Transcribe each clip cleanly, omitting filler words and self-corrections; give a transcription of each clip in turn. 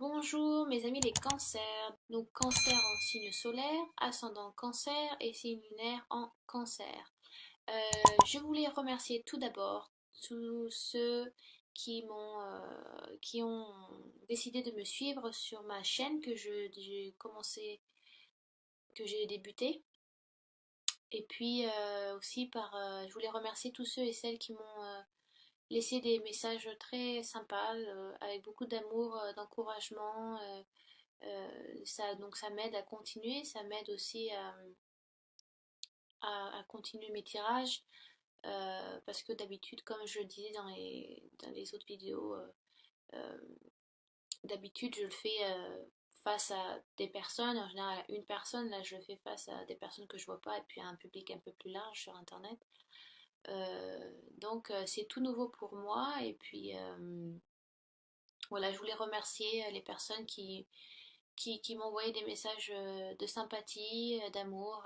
Bonjour mes amis les cancers. Donc cancer en signe solaire, ascendant cancer et signe lunaire en cancer. Je voulais remercier tout d'abord tous ceux qui ont décidé de me suivre sur ma chaîne j'ai commencé, que j'ai débuté. Et puis aussi je voulais remercier tous ceux et celles qui m'ont laissé des messages très sympas, avec beaucoup d'amour, d'encouragement. Donc ça m'aide à continuer, ça m'aide aussi à continuer mes tirages, parce que d'habitude, comme je le disais dans les autres vidéos, euh, d'habitude je le fais face à des personnes, en général à une personne. Là je le fais face à des personnes que je vois pas et puis à un public un peu plus large sur internet. Donc c'est tout nouveau pour moi et puis voilà, je voulais remercier les personnes qui m'envoyaient des messages de sympathie, d'amour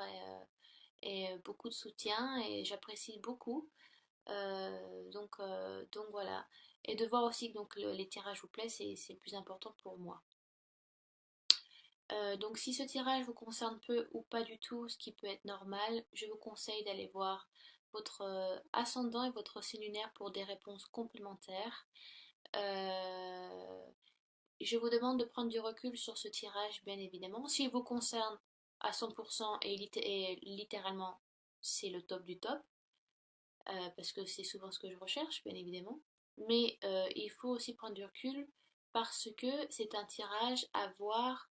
et beaucoup de soutien, et j'apprécie beaucoup. Donc voilà. Et de voir aussi que les tirages vous plaisent, c'est le plus important pour moi. Donc si ce tirage vous concerne peu ou pas du tout, ce qui peut être normal, je vous conseille d'aller voir votre ascendant et votre signe lunaire pour des réponses complémentaires. Euh, Je vous demande de prendre du recul sur ce tirage, bien évidemment. S'il vous concerne à 100% et littéralement, c'est le top du top, parce que c'est souvent ce que je recherche, bien évidemment. Mais il faut aussi prendre du recul parce que c'est un tirage à voir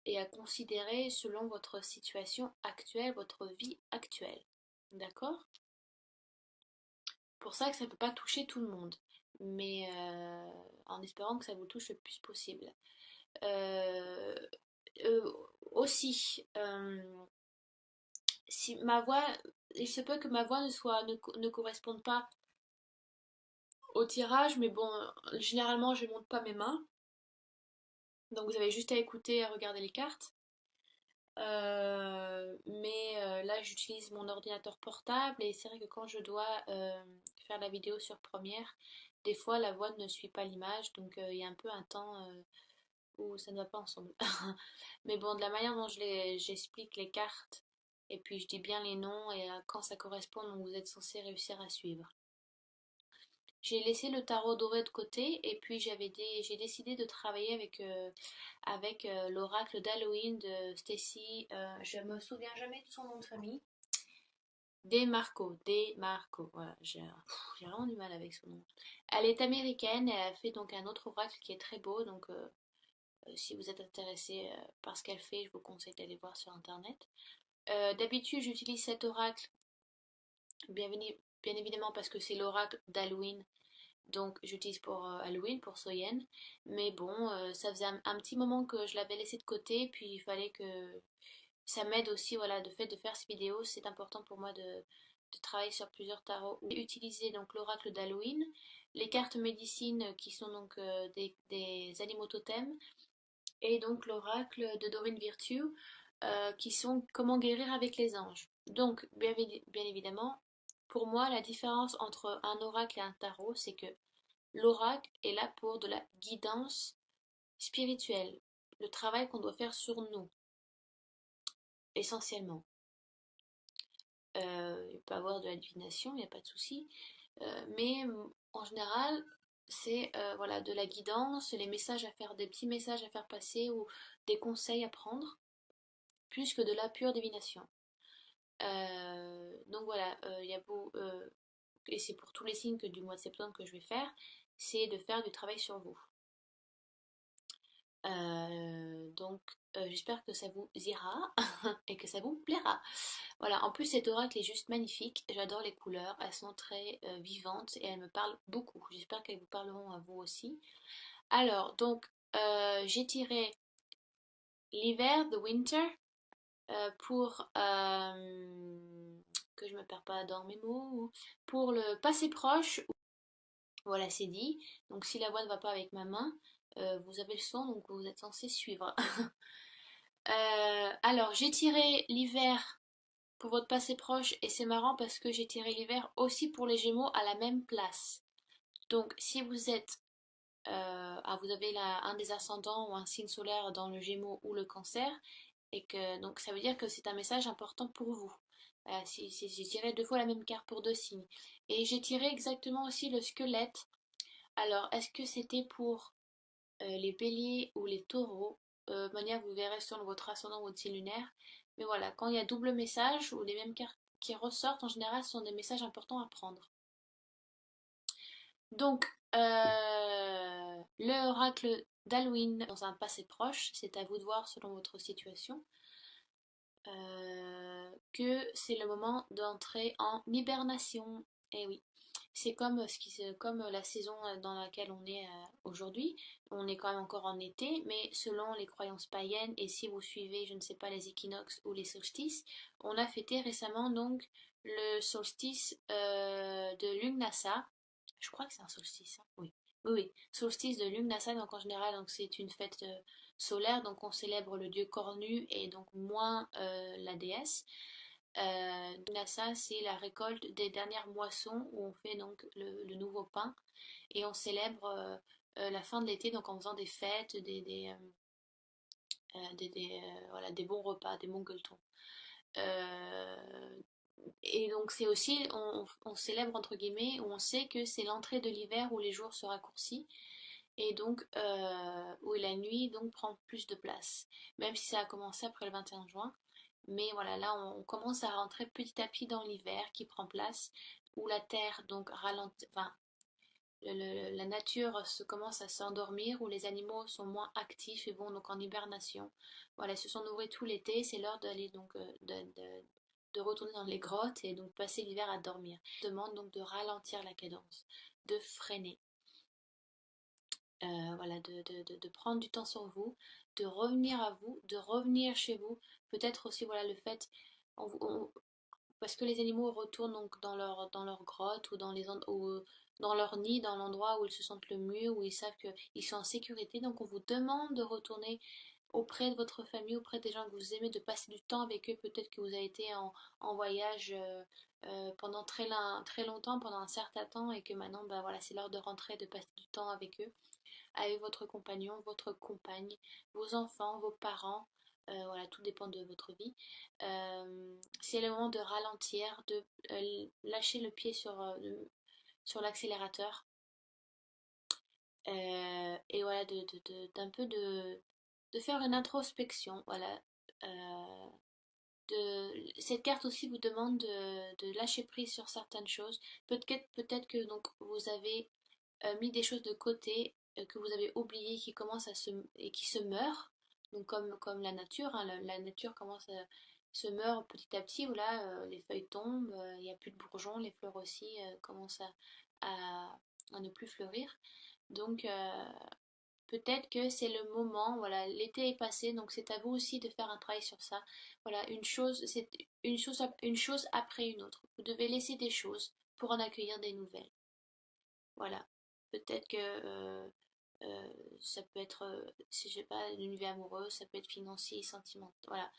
et à considérer selon votre situation actuelle, votre vie actuelle. D'accord? Pour ça que ça ne peut pas toucher tout le monde, mais en espérant que ça vous touche le plus possible. Euh, euh, Aussi, si ma voix, il se peut que ma voix ne corresponde pas au tirage, mais bon, généralement je ne monte pas mes mains, donc vous avez juste à écouter et à regarder les cartes. Là j'utilise mon ordinateur portable et c'est vrai que quand je dois faire la vidéo sur Première, des fois la voix ne suit pas l'image, donc il y a un peu un temps où ça ne va pas ensemble. Mais bon, de la manière dont j'explique les cartes, et puis je dis bien les noms, et quand ça correspond, donc vous êtes censé réussir à suivre. J'ai laissé le tarot doré de côté, et puis j'ai décidé de travailler avec l'oracle d'Halloween de Stacy. Je me souviens jamais de son nom de famille. Demarco, voilà, j'ai vraiment du mal avec son nom. Elle est américaine et elle a fait donc un autre oracle qui est très beau, donc si vous êtes intéressé par ce qu'elle fait, je vous conseille d'aller voir sur internet. D'habitude, j'utilise cet oracle, bien évidemment, parce que c'est l'oracle d'Halloween. Donc, j'utilise pour Halloween, pour Soyen. Mais bon, ça faisait un petit moment que je l'avais laissé de côté. Puis, il fallait que ça m'aide aussi. Voilà, le fait de faire ces vidéos, c'est important pour moi de travailler sur plusieurs tarots. J'ai utilisé donc l'oracle d'Halloween, les cartes médecine qui sont donc des animaux totems, et donc l'oracle de Dorine Virtue, qui sont comment guérir avec les anges. Donc, bien évidemment, pour moi, la différence entre un oracle et un tarot, c'est que l'oracle est là pour de la guidance spirituelle, le travail qu'on doit faire sur nous, essentiellement. Il peut y avoir de la divination, il n'y a pas de souci, mais en général, c'est voilà, de la guidance, les messages à faire, des petits messages à faire passer ou des conseils à prendre, plus que de la pure divination. Donc voilà, il y a beau, et c'est pour tous les signes que du mois de septembre que je vais faire, c'est de faire du travail sur vous. Donc j'espère que ça vous ira et que ça vous plaira. Voilà, en plus cet oracle est juste magnifique, j'adore les couleurs, elles sont très vivantes et elles me parlent beaucoup. J'espère qu'elles vous parleront à vous aussi. Alors, donc j'ai tiré l'hiver, the winter, pour que je me perds pas dans mes mots, pour le passé proche. Voilà, c'est dit. Donc si la voix ne va pas avec ma main, vous avez le son, donc vous êtes censé suivre. Alors j'ai tiré l'hiver pour votre passé proche, et c'est marrant parce que j'ai tiré l'hiver aussi pour les Gémeaux à la même place. Donc si vous êtes vous avez un des ascendants ou un signe solaire dans le Gémeaux ou le Cancer, et que donc ça veut dire que c'est un message important pour vous. J'ai tiré deux fois la même carte pour deux signes. Et j'ai tiré exactement aussi le squelette. Alors, est-ce que c'était pour les béliers ou les taureaux? De manière, vous verrez selon votre ascendant ou votre signe lunaire. Mais voilà, quand il y a double message ou les mêmes cartes qui ressortent, en général, ce sont des messages importants à prendre. Donc, l'oracle d'Halloween dans un passé proche, c'est à vous de voir selon votre situation, que c'est le moment d'entrer en hibernation. Et oui, c'est comme la saison dans laquelle on est aujourd'hui. On est quand même encore en été, mais selon les croyances païennes, et si vous suivez, je ne sais pas, les équinoxes ou les solstices, on a fêté récemment donc le solstice de Lugnasa. Je crois que c'est un solstice, hein. Oui. Oui, oui, solstice de Lugnasa, donc en général, donc c'est une fête solaire, donc on célèbre le dieu cornu et donc moins la déesse. Lugnasa, c'est la récolte des dernières moissons où on fait donc le nouveau pain et on célèbre la fin de l'été donc en faisant des fêtes, voilà, des bons repas, des bons gueuletons. Euh, et donc c'est aussi, on célèbre entre guillemets, où on sait que c'est l'entrée de l'hiver où les jours se raccourcissent et donc où la nuit donc prend plus de place, même si ça a commencé après le 21 juin. Mais voilà, là on commence à rentrer petit à petit dans l'hiver qui prend place, où la terre donc ralentit, enfin la nature se commence à s'endormir, où les animaux sont moins actifs et vont donc en hibernation. Voilà, ils se sont nourris tout l'été, c'est l'heure d'aller donc de retourner dans les grottes et donc passer l'hiver à dormir. Je demande donc de ralentir la cadence, de freiner. Voilà, de prendre du temps sur vous, de revenir à vous, de revenir chez vous. Peut-être aussi voilà le fait, parce que les animaux retournent donc dans leur grotte ou ou dans leur nid, dans l'endroit où ils se sentent le mieux, où ils savent qu'ils sont en sécurité. Donc on vous demande de retourner auprès de votre famille, auprès des gens que vous aimez, de passer du temps avec eux. Peut-être que vous avez été en voyage pendant très longtemps, pendant un certain temps, et que maintenant, bah, voilà, c'est l'heure de rentrer, de passer du temps avec eux, avec votre compagnon, votre compagne, vos enfants, vos parents. Voilà, tout dépend de votre vie. C'est le moment de ralentir, de lâcher le pied sur l'accélérateur. Et voilà, d'un peu de faire une introspection. Voilà. Euh, cette carte aussi vous demande de lâcher prise sur certaines choses. Peut-être que donc vous avez mis des choses de côté que vous avez oubliées qui commencent et qui se meurent. Donc comme la nature, hein, la nature commence à se meurt petit à petit, où là les feuilles tombent, il n'y a plus de bourgeons, les fleurs aussi commencent à ne plus fleurir. Donc peut-être que c'est le moment, voilà, l'été est passé, donc c'est à vous aussi de faire un travail sur ça. Voilà, c'est une chose après une autre. Vous devez laisser des choses pour en accueillir des nouvelles. Voilà. Peut-être que ça peut être, si je sais pas, une vie amoureuse, ça peut être financier, sentimental, voilà,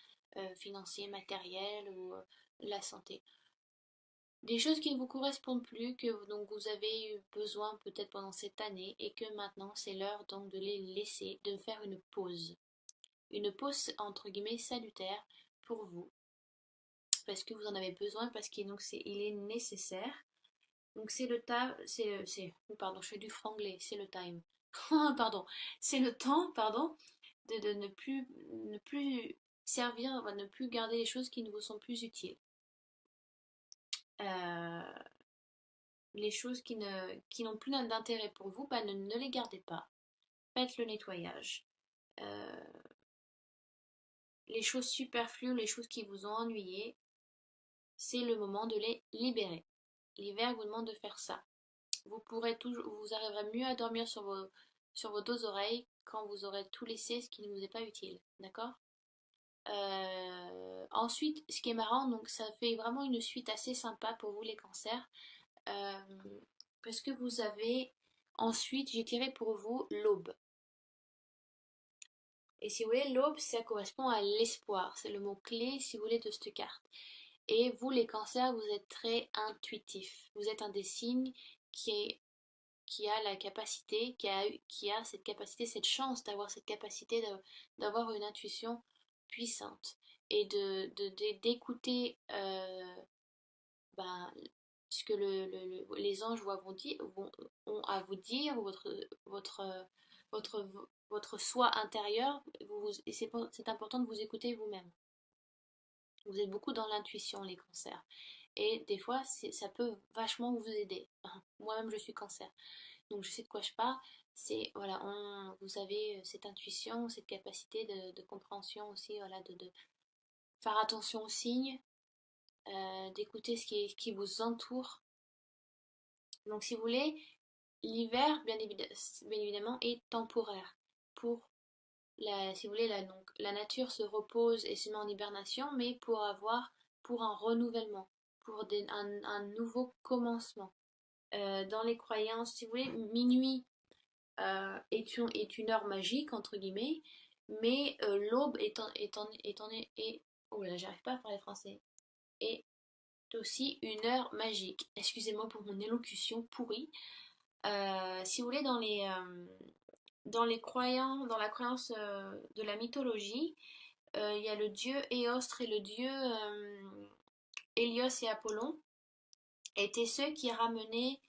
financier, matériel ou la santé. Des choses qui ne vous correspondent plus, que donc vous avez eu besoin peut-être pendant cette année et que maintenant c'est l'heure donc de les laisser, de faire une pause. Une pause entre guillemets salutaire pour vous, parce que vous en avez besoin, parce qu'il donc il est nécessaire. Donc c'est le temps, oh, pardon, je fais du franglais, c'est le time. Pardon, c'est le temps, pardon, de ne plus servir, enfin, ne plus garder les choses qui ne vous sont plus utiles. Euh, les choses qui n'ont plus d'intérêt pour vous, bah, ne les gardez pas. Faites le nettoyage. Euh, les choses superflues, les choses qui vous ont ennuyé, c'est le moment de les libérer. L'hiver vous demande de faire ça. Vous arriverez mieux à dormir sur vos deux oreilles quand vous aurez tout laissé ce qui ne vous est pas utile. D'accord? Ensuite, ce qui est marrant, donc ça fait vraiment une suite assez sympa pour vous les cancers. Euh, Parce que vous avez ensuite, j'ai tiré pour vous l'aube. Et si vous voulez, l'aube, ça correspond à l'espoir. C'est le mot-clé, si vous voulez, de cette carte. Et vous, les cancers, vous êtes très intuitifs. Vous êtes un des signes qui qui a la capacité, qui a cette capacité, cette chance d'avoir cette capacité d'avoir une intuition puissante et d'écouter ben, ce que les anges ont à vous dire, votre, votre, votre soi intérieur, et c'est important de vous écouter vous-même. Vous êtes beaucoup dans l'intuition, les cancers. Et des fois, ça peut vachement vous aider. Moi-même, je suis cancer. Donc, je sais de quoi je parle. C'est, voilà, vous avez cette intuition, cette capacité de compréhension aussi, voilà, de faire attention aux signes, d'écouter ce qui vous entoure. Donc, si vous voulez, l'hiver, bien évidemment, est temporaire. Si vous voulez, donc, la nature se repose et se met en hibernation, mais pour un renouvellement, pour un nouveau commencement. Dans les croyances, si vous voulez, minuit est une heure magique, entre guillemets, mais l'aube oh là, j'arrive pas à parler français, est aussi une heure magique. Excusez-moi pour mon élocution pourrie. Si vous voulez, dans la croyance de la mythologie, il y a le dieu Éostre et le dieu Hélios et Apollon étaient ceux qui ramenaient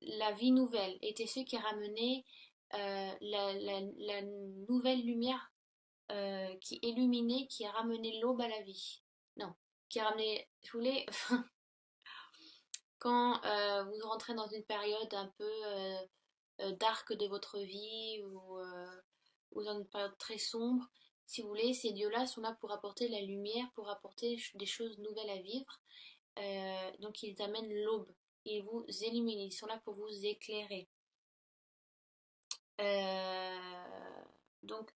la vie nouvelle, étaient ceux qui ramenaient la nouvelle lumière qui illuminait, qui ramenait l'aube à la vie. Non, qui ramenait, je voulais, quand vous rentrez dans une période un peu dark de votre vie ou dans une période très sombre, si vous voulez, ces dieux-là sont là pour apporter la lumière, pour apporter des choses nouvelles à vivre. Donc ils amènent l'aube, ils vous illuminent, ils sont là pour vous éclairer. Donc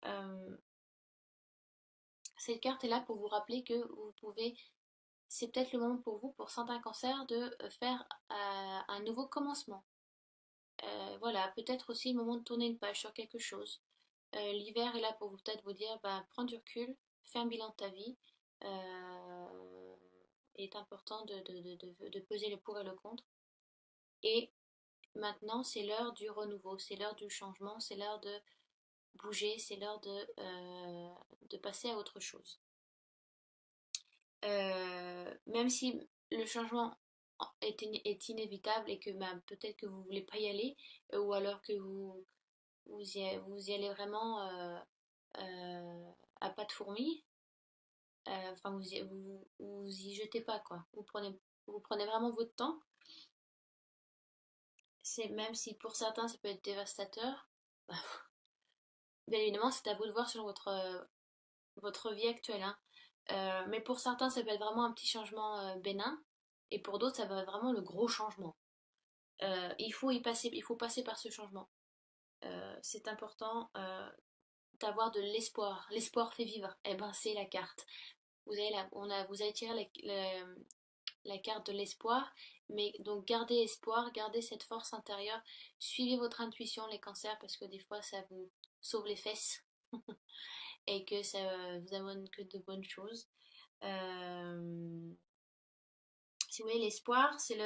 cette carte est là pour vous rappeler que vous pouvez, c'est peut-être le moment pour vous, pour certains cancers, de faire un nouveau commencement. Voilà, peut-être aussi le moment de tourner une page sur quelque chose. L'hiver est là pour peut-être vous dire, bah, prends du recul, fais un bilan de ta vie. Il est important de peser le pour et le contre. Et maintenant, c'est l'heure du renouveau, c'est l'heure du changement, c'est l'heure de bouger, c'est l'heure de passer à autre chose. Même si le changement est inévitable et que bah, peut-être que vous ne voulez pas y aller, ou alors que vous y allez vraiment à pas de fourmi, enfin vous y jetez pas quoi. Vous prenez vraiment votre temps. C'est même si pour certains ça peut être dévastateur, bah, bien évidemment c'est à vous de voir selon votre vie actuelle, hein. Mais pour certains ça peut être vraiment un petit changement bénin, et pour d'autres ça va être vraiment le gros changement. Il faut passer par ce changement. C'est important d'avoir de l'espoir. L'espoir fait vivre. Eh ben c'est la carte. Vous avez tiré la carte de l'espoir, mais donc gardez espoir, gardez cette force intérieure, suivez votre intuition les cancers parce que des fois ça vous sauve les fesses et que ça vous amène que de bonnes choses. Si vous voulez, l'espoir, c'est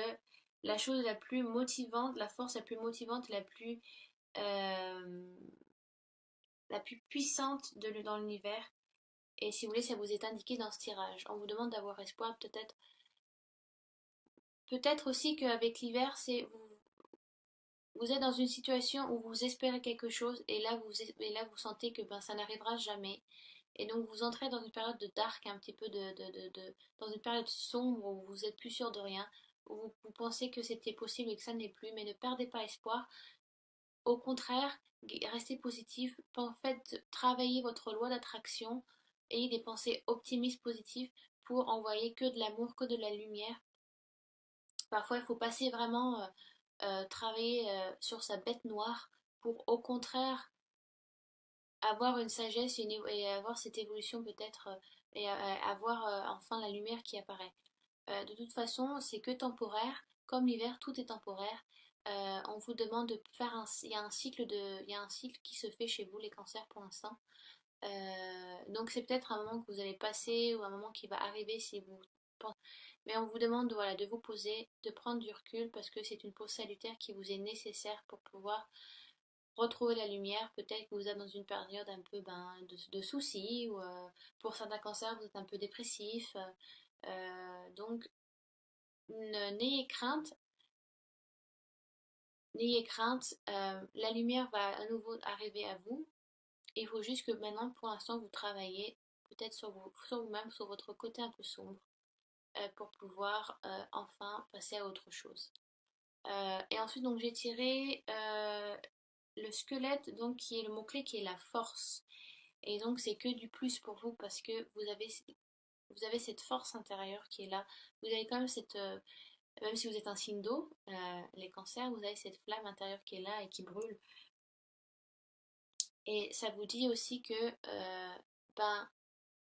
la chose la plus motivante, la force la plus motivante, euh, la plus puissante dans l'univers. Et si vous voulez, ça vous est indiqué dans ce tirage. On vous demande d'avoir espoir, peut-être aussi qu'avec l'hiver, vous êtes dans une situation où vous espérez quelque chose et là vous sentez que ben, ça n'arrivera jamais. Et donc vous entrez dans une période de dark, un petit peu dans une période sombre où vous êtes plus sûr de rien, où vous pensez que c'était possible et que ça n'est plus, mais ne perdez pas espoir. Au contraire, restez positif. En fait, travaillez votre loi d'attraction, ayez des pensées optimistes, positives pour envoyer que de l'amour, que de la lumière. Parfois, il faut passer vraiment travailler sur sa bête noire pour au contraire avoir une sagesse et avoir cette évolution peut-être et avoir enfin la lumière qui apparaît. De toute façon, c'est que temporaire. Comme l'hiver, tout est temporaire. On vous demande de faire il y a un cycle qui se fait chez vous, les cancers, pour l'instant. Donc c'est peut-être un moment que vous allez passer ou un moment qui va arriver si vous pensez. Mais on vous demande voilà, de vous poser, de prendre du recul parce que c'est une pause salutaire qui vous est nécessaire pour pouvoir retrouver la lumière. Peut-être que vous êtes dans une période un peu de soucis ou pour certains cancers vous êtes un peu dépressif. Donc n'ayez crainte, n'ayez crainte, la lumière va à nouveau arriver à vous. Il faut juste que maintenant, pour l'instant, vous travaillez peut-être sur vous-même, sur votre côté un peu sombre, pour pouvoir enfin passer à autre chose. Et ensuite, donc, j'ai tiré le squelette, donc, qui est le mot-clé, qui est la force. Et donc, c'est que du plus pour vous parce que vous avez cette force intérieure qui est là. Vous avez quand même même si vous êtes un signe d'eau, les cancers, vous avez cette flamme intérieure qui est là et qui brûle. Et ça vous dit aussi que ben,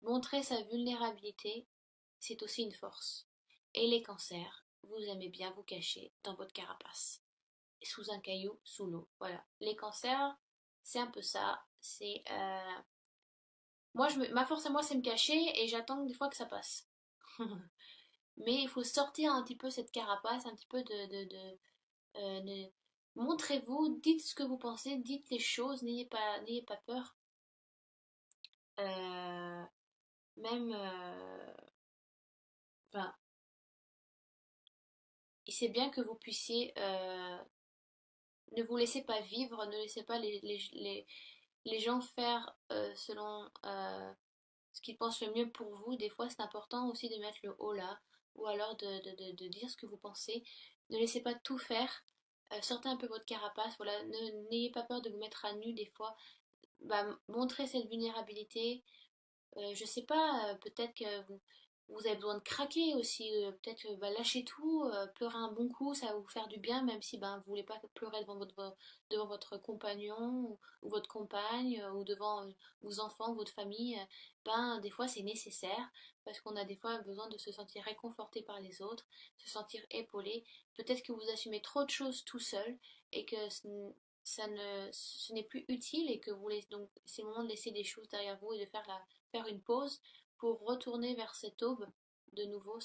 montrer sa vulnérabilité, c'est aussi une force. Et les cancers, vous aimez bien vous cacher dans votre carapace, sous un caillou, sous l'eau. Voilà. Les cancers, c'est un peu ça. C'est ma force à moi, c'est me cacher et j'attends des fois que ça passe. Mais il faut sortir un petit peu cette carapace, un petit peu montrez-vous, dites ce que vous pensez, dites les choses, n'ayez pas peur. Euh, même, enfin, et c'est bien que vous puissiez, ne vous laissez pas vivre, ne laissez pas les gens faire selon ce qu'ils pensent le mieux pour vous. Des fois, c'est important aussi de mettre le haut là, ou alors de dire ce que vous pensez. Ne laissez pas tout faire. Sortez un peu votre carapace, voilà, n'ayez pas peur de vous mettre à nu des fois. Bah, montrez cette vulnérabilité. Je sais pas, peut-être que vous avez besoin de craquer aussi. Peut-être que bah, lâchez tout, pleurez un bon coup, ça va vous faire du bien, même si ben, vous voulez pas pleurer devant votre compagnon ou votre compagne ou devant vos enfants, votre famille. Ben, des fois, c'est nécessaire parce qu'on a des fois besoin de se sentir réconforté par les autres, se sentir épaulé. Peut-être que vous assumez trop de choses tout seul et que ce n'est plus utile et que vous laissez, donc c'est le moment de laisser des choses derrière vous et de faire une pause pour retourner vers cette aube de nouveau,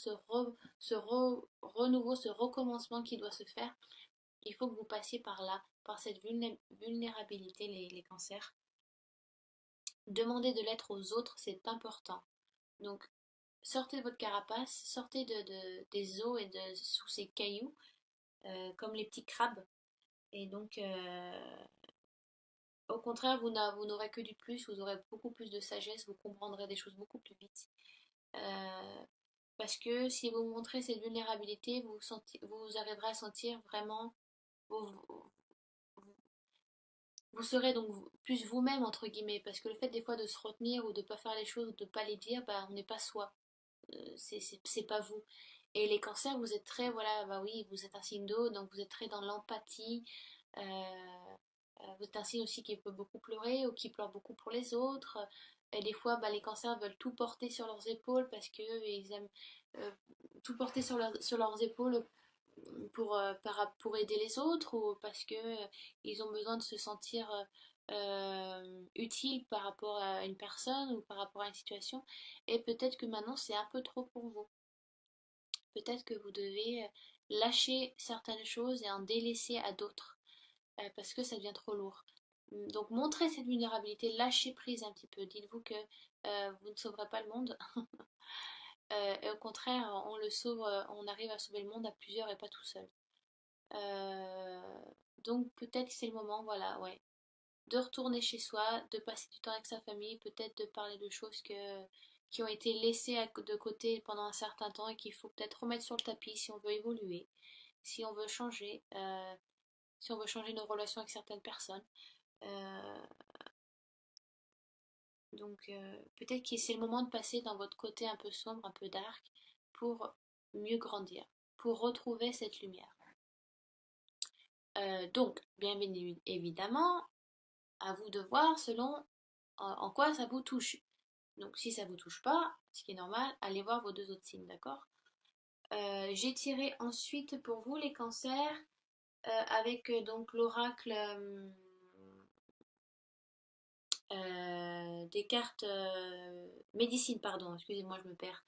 renouveau, ce recommencement qui doit se faire. Il faut que vous passiez par là, par cette vulnérabilité, les cancers. Demandez de l'être aux autres, c'est important. Donc, sortez de votre carapace, sortez des eaux et sous ces cailloux, comme les petits crabes. Et donc, au contraire, vous n'aurez que du plus, vous aurez beaucoup plus de sagesse, vous comprendrez des choses beaucoup plus vite. Euh, Parce que si vous montrez cette vulnérabilité, vous arriverez à sentir vraiment, vous, vous serez donc plus vous-même, entre guillemets, parce que le fait des fois de se retenir ou de ne pas faire les choses ou de ne pas les dire, bah, on n'est pas soi. C'est pas vous. Et les cancers, vous êtes très, voilà, bah oui, vous êtes un signe d'eau, donc vous êtes très dans l'empathie. Vous êtes un signe aussi qui peut beaucoup pleurer ou qui pleure beaucoup pour les autres. Et des fois, bah, les cancers veulent tout porter sur leurs épaules parce qu'ils aiment euh, tout porter sur leurs épaules pour aider les autres ou parce que ils ont besoin de se sentir utiles par rapport à une personne ou par rapport à une situation. Et peut-être que maintenant, c'est un peu trop pour vous. Peut-être que vous devez lâcher certaines choses et en délaisser à d'autres parce que ça devient trop lourd. Donc montrez cette vulnérabilité, lâchez prise un petit peu. Dites-vous que vous ne sauverez pas le monde. Et au contraire, on le sauve, on arrive à sauver le monde à plusieurs et pas tout seul. Euh, donc peut-être que c'est le moment, voilà, ouais, de retourner chez soi, de passer du temps avec sa famille, peut-être de parler de choses qui ont été laissées de côté pendant un certain temps et qu'il faut peut-être remettre sur le tapis si on veut évoluer, si on veut changer, si on veut changer nos relations avec certaines personnes. Euh, peut-être que c'est le moment de passer dans votre côté un peu sombre, un peu dark, pour mieux grandir, pour retrouver cette lumière. Donc, bien évidemment, à vous de voir selon en quoi ça vous touche. Donc si ça vous touche pas, ce qui est normal, allez voir vos deux autres signes, d'accord? J'ai tiré ensuite pour vous les cancers avec donc l'oracle des cartes médecine, pardon, excusez-moi, je me perds.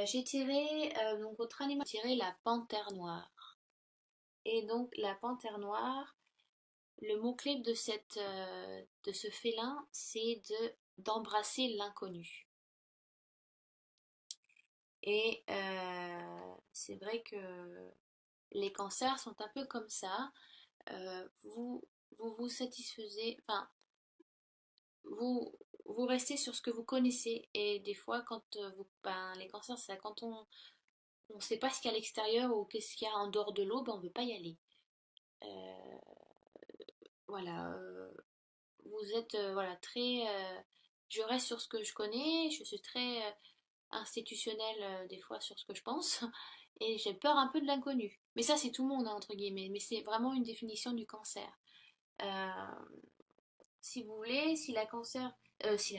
J'ai tiré, donc votre animal, j'ai tiré la panthère noire. Et donc la panthère noire, le mot-clé de de ce félin, c'est d'embrasser l'inconnu. Et c'est vrai que les cancers sont un peu comme ça. Vous vous satisfaisez, enfin, vous, vous restez sur ce que vous connaissez. Et des fois, quand ben, les cancers, c'est quand on ne sait pas ce qu'il y a à l'extérieur ou qu'est-ce qu'il y a en dehors de l'eau, ben, on ne veut pas y aller. Euh, voilà, vous êtes voilà, très. Je reste sur ce que je connais, je suis très institutionnelle des fois sur ce que je pense, et j'ai peur un peu de l'inconnu. Mais ça, c'est tout le monde, hein, entre guillemets, mais c'est vraiment une définition du cancer. Euh, si vous voulez, si la cancer, si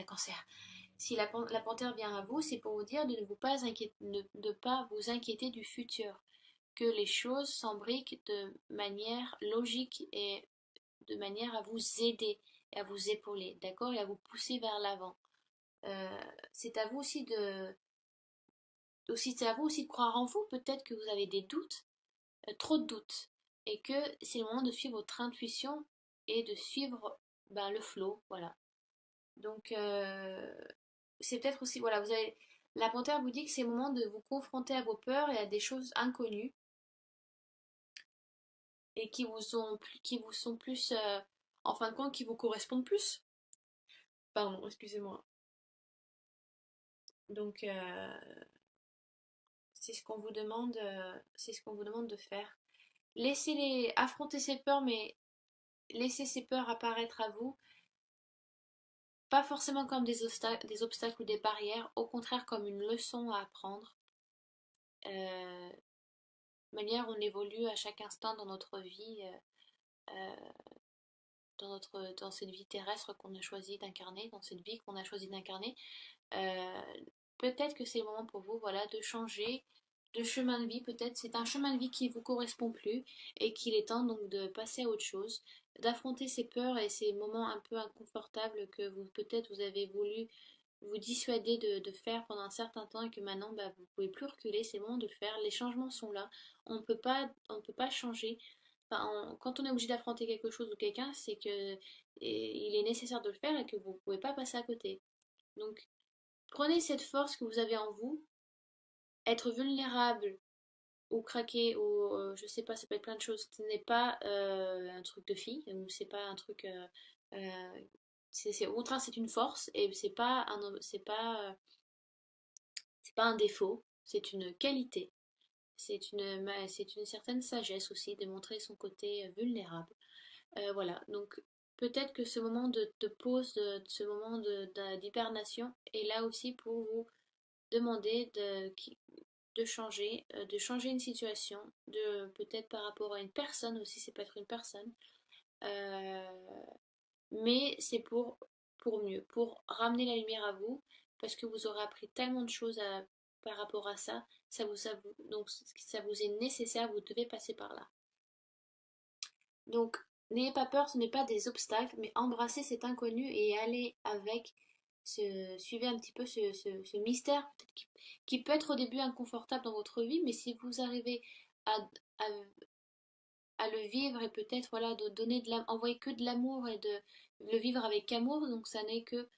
la panthère vient à vous, c'est pour vous dire de ne pas de pas vous inquiéter du futur, que les choses s'embriquent de manière logique et de manière à vous aider et à vous épauler, d'accord, et à vous pousser vers l'avant. C'est à vous c'est à vous aussi de croire en vous. Peut-être que vous avez des doutes, trop de doutes, et que c'est le moment de suivre votre intuition et de suivre ben, le flow, voilà. Donc c'est peut-être aussi, voilà, la panthère vous dit que c'est le moment de vous confronter à vos peurs et à des choses inconnues et qui vous sont plus, en fin de compte, qui vous correspondent plus. Pardon, excusez-moi. Donc c'est ce qu'on vous demande de faire. Affronter ces peurs, mais laissez ces peurs apparaître à vous, pas forcément comme des obstacles ou des barrières, au contraire comme une leçon à apprendre. Euh, Manière on évolue à chaque instant dans notre vie, dans cette vie terrestre qu'on a choisi d'incarner, dans cette vie qu'on a choisi d'incarner. Euh, Peut-être que c'est le moment pour vous, voilà, de changer de chemin de vie. Peut-être c'est un chemin de vie qui vous correspond plus et qu'il est temps donc de passer à autre chose, d'affronter ces peurs et ces moments un peu inconfortables que vous peut-être vous avez voulu vous dissuader de faire pendant un certain temps et que maintenant bah, vous pouvez plus reculer. C'est le moment de le faire. Les changements sont là. On peut pas changer. Enfin, quand on est obligé d'affronter quelque chose ou quelqu'un, c'est que il est nécessaire de le faire et que vous ne pouvez pas passer à côté. Donc prenez cette force que vous avez en vous, être vulnérable ou craquer ou je sais pas, ça peut être plein de choses. Ce n'est pas un truc de fille ou c'est pas un truc. Au contraire, c'est une force et c'est pas un défaut, c'est une qualité. C'est une certaine sagesse aussi de montrer son côté vulnérable. Voilà, donc peut-être que ce moment de pause, ce moment d'hibernation est là aussi pour vous demander de changer une situation, de peut-être par rapport à une personne aussi, c'est peut être une personne, euh, mais c'est pour mieux, pour ramener la lumière à vous, parce que vous aurez appris tellement de choses par rapport à ça, donc ça vous est nécessaire, vous devez passer par là. Donc n'ayez pas peur, ce n'est pas des obstacles, mais embrassez cet inconnu et allez avec, suivez un petit peu ce mystère qui peut être au début inconfortable dans votre vie, mais si vous arrivez à, à, à le vivre et peut-être voilà de donner envoyer que de l'amour et de le vivre avec amour, donc ça n'est que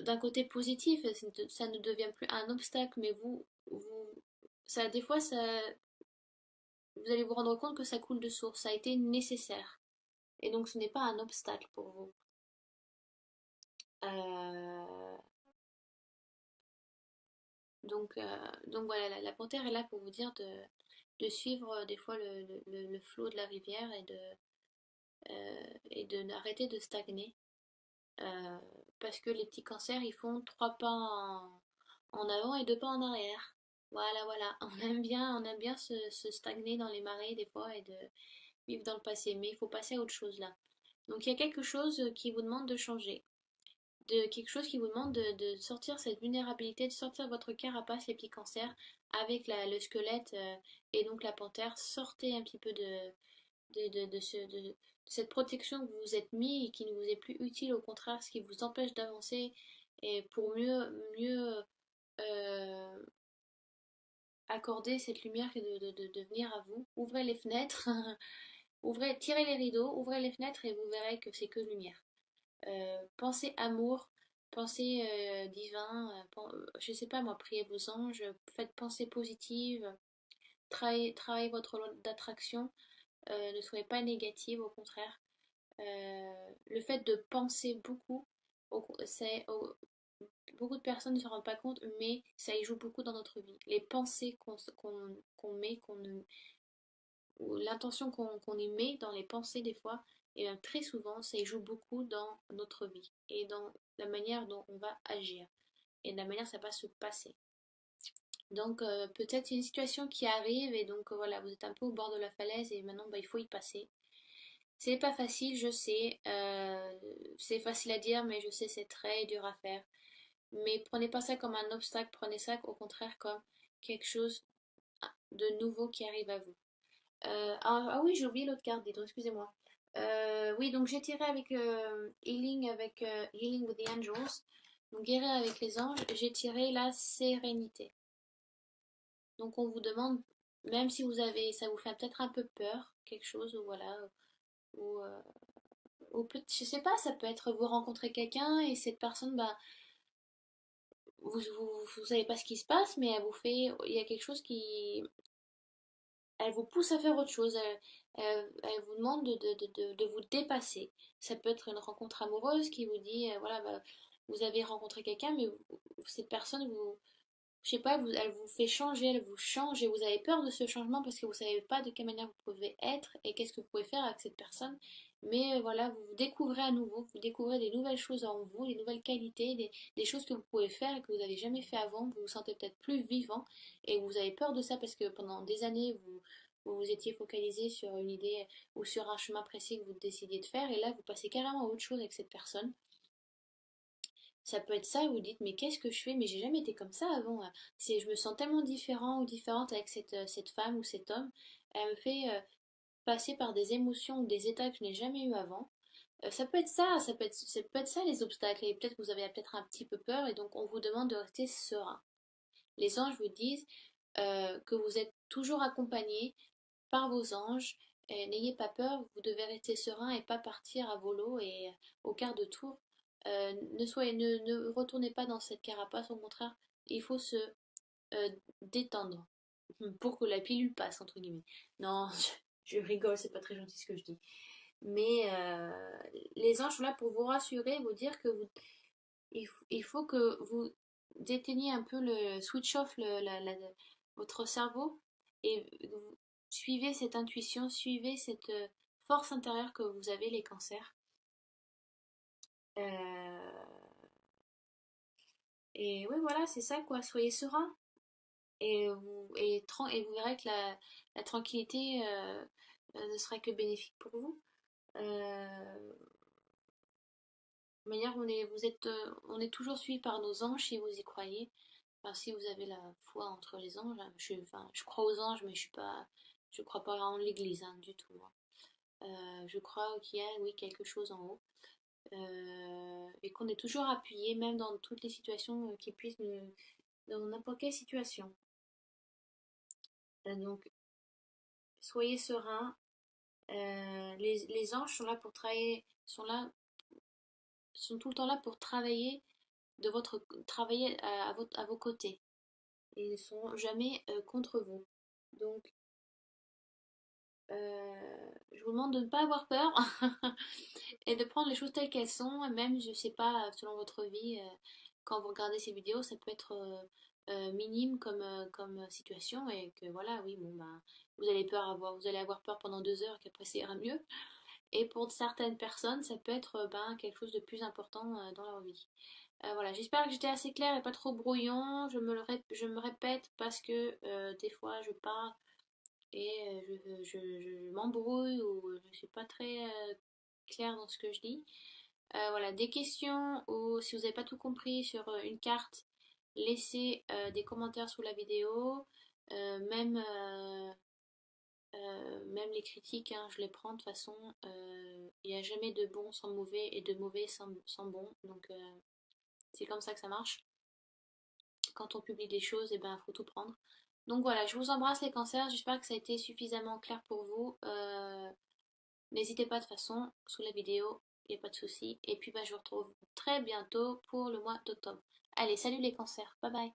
d'un côté positif, ça ne devient plus un obstacle, mais ça des fois vous allez vous rendre compte que ça coule de source, ça a été nécessaire. Et donc ce n'est pas un obstacle pour vous. Euh, donc voilà, la panthère est là pour vous dire de suivre des fois le flot de la rivière et de n'arrêter de stagner. Euh, Parce que les petits cancers, ils font trois pas en avant et deux pas en arrière. Voilà, voilà. On aime bien se stagner dans les marais des fois et de vivre dans le passé. Mais il faut passer à autre chose là. Donc il y a quelque chose qui vous demande de changer. De quelque chose qui vous demande de sortir cette vulnérabilité, de sortir votre carapace, les petits cancers, avec le squelette et donc la panthère. Sortez un petit peu de cette protection que vous vous êtes mis et qui ne vous est plus utile, au contraire, ce qui vous empêche d'avancer et pour mieux euh, accorder cette lumière de venir à vous. Ouvrez les fenêtres, ouvrez, tirez les rideaux, ouvrez les fenêtres et vous verrez que c'est que lumière. Pensez amour, pensez divin, je sais pas moi, priez vos anges, faites pensée positive, travaillez votre loi d'attraction, ne soyez pas négative, au contraire. Le fait de penser beaucoup, beaucoup de personnes ne se rendent pas compte, mais ça y joue beaucoup dans notre vie. Les pensées qu'on met, ou l'intention qu'on y met dans les pensées des fois, et même très souvent, ça y joue beaucoup dans notre vie et dans la manière dont on va agir et de la manière dont ça va se passer. Donc peut-être une situation qui arrive et donc voilà, vous êtes un peu au bord de la falaise et maintenant bah, il faut y passer. C'est pas facile, je sais. C'est facile à dire, mais je sais c'est très dur à faire. Mais prenez pas ça comme un obstacle, prenez ça au contraire comme quelque chose de nouveau qui arrive à vous. Ah oui, j'ai oublié l'autre carte, dites-donc, excusez-moi. Oui, donc j'ai tiré avec Healing with the Angels. Donc guérir avec les anges, j'ai tiré la sérénité. Donc on vous demande, même si vous avez, ça vous fait peut-être un peu peur, quelque chose, ou voilà, ou, je sais pas, ça peut être vous rencontrez quelqu'un et cette personne, bah, vous savez pas ce qui se passe, mais elle vous fait, il y a quelque chose qui, elle vous pousse à faire autre chose, elle vous demande de vous dépasser. Ça peut être une rencontre amoureuse qui vous dit, voilà, bah, vous avez rencontré quelqu'un, mais cette personne, je sais pas, elle vous fait changer, elle vous change et vous avez peur de ce changement parce que vous savez pas de quelle manière vous pouvez être et qu'est-ce que vous pouvez faire avec cette personne. Mais voilà, vous vous découvrez à nouveau, vous découvrez des nouvelles choses en vous, des nouvelles qualités, des choses que vous pouvez faire et que vous n'avez jamais fait avant. Vous vous sentez peut-être plus vivant et vous avez peur de ça parce que pendant des années, vous vous étiez focalisé sur une idée ou sur un chemin précis que vous décidiez de faire et là, vous passez carrément à autre chose avec cette personne. Ça peut être ça, vous dites, mais qu'est-ce que je fais? Mais j'ai jamais été comme ça avant. Je me sens tellement différent ou différente avec cette femme ou cet homme. Elle me fait passer par des émotions ou des états que je n'ai jamais eu avant. Ça peut être ça, ça peut être ça les obstacles. Et peut-être que vous avez peut-être un petit peu peur et donc on vous demande de rester serein. Les anges vous disent que vous êtes toujours accompagné par vos anges. N'ayez pas peur, vous devez rester serein et pas partir à volo et au quart de tour. Ne retournez pas dans cette carapace, au contraire, il faut se détendre pour que la pilule passe, entre guillemets. Non, je rigole, c'est pas très gentil ce que je dis. Mais les anges sont là pour vous rassurer, vous dire que il faut que vous déteigniez un peu le switch off votre cerveau et vous suivez cette intuition, suivez cette force intérieure que vous avez les cancers. Euh, et oui, voilà, c'est ça quoi, soyez serein et vous verrez que la tranquillité ne sera que bénéfique pour vous. De manière, on est toujours suivi par nos anges si vous y croyez. Enfin, si vous avez la foi entre les anges, hein, enfin, je crois aux anges, mais je crois pas en l'Église hein, du tout. Hein. Je crois qu'il y a, oui, quelque chose en haut et qu'on est toujours appuyé, même dans toutes les situations qui puissent dans n'importe quelle situation. Donc, soyez sereins. Les anges sont là pour travailler, sont tout le temps là pour travailler travailler à vos côtés. Ils ne sont jamais contre vous. Donc, je vous demande de ne pas avoir peur et de prendre les choses telles qu'elles sont. Et même, je sais pas, selon votre vie, quand vous regardez ces vidéos, ça peut être minime comme situation et que voilà, oui, bon, bah, vous allez avoir peur pendant 2 heures, qu'après ça ira mieux. Et pour certaines personnes, ça peut être ben, quelque chose de plus important dans leur vie. Voilà, j'espère que j'étais assez claire et pas trop brouillon. Je me répète parce que des fois je parle et je m'embrouille ou je suis pas très claire dans ce que je dis. Voilà, des questions ou si vous n'avez pas tout compris sur une carte, laissez des commentaires sous la vidéo. Même, même les critiques, hein, je les prends de toute façon. Il n'y a jamais de bon sans mauvais et de mauvais sans bon. Donc c'est comme ça que ça marche. quand on publie des choses, et ben faut tout prendre. Donc voilà, je vous embrasse les cancers, j'espère que ça a été suffisamment clair pour vous. N'hésitez pas de toute façon, sous la vidéo, il n'y a pas de souci. Et puis bah, je vous retrouve très bientôt pour le mois d'octobre. Allez, salut les cancers, bye bye.